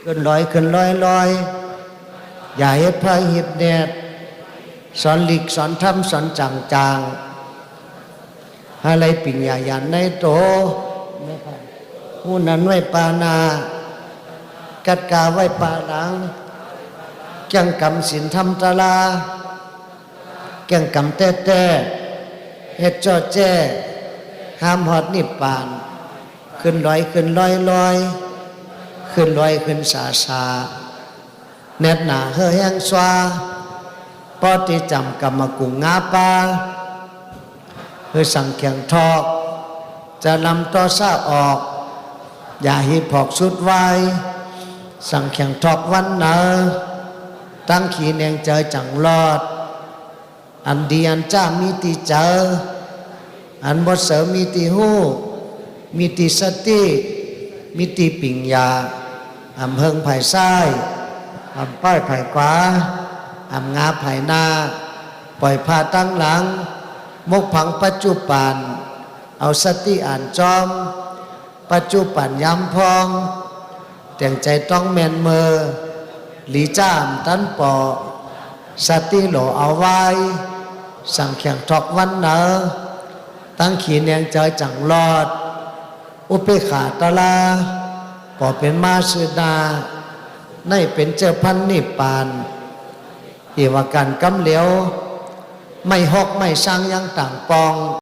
ขึ้นลอยขึ้นลอยลอยอย่าเฮ็ดพระหิดแดดสอนหลีกสอนทำสอนจางจางอะไรปิ่งอย่ายันในโตผู้นั้นไว้ปานากัดกาไว้ปาหลังแก่งกำสินทำตะลาแก่งกำแต้แต้เฮ็ดจอแจ้ห้ามหอดนิพพานขึ้นลอยขึ้นลอยลอยขึ้นลอยขึ้นสาสาแนบหนาเฮแห้งสวาปอติจำกรรมกุงงาปาเฮสั่งแข่งทอกจะลำต่อซาออกอย่าหิพอกสุดไว้สั่งแข่งทอกวันเนอตั้งขีแนงเจอจังรอดอันดีอันจ้ามีตีเจออันบดเสริมมีตีหูมีตีสติมีตีปิ่งยาอำเพิงไผ่ซ้ายอำป้ายไผ่ขวาอำงาไผ่หน้าปล่อยพาตั้งหลังมุกผังปัจจุบันเอาสติอ่านจอมปัจจุบันย้ำพองแต่งใจต้องแมนเมอหลีจ้ามตันปอสติโหลเอาไว้สั่งแข่งทอกวันเนอตั้งขีแนงเจอจังรอดอุเปขาตะลาปอเป็นมาสืดาในเป็นเจ้าพันนิพพานเอวกันกำเหลียวไม่หอกไม่สร้างยังต่างปอง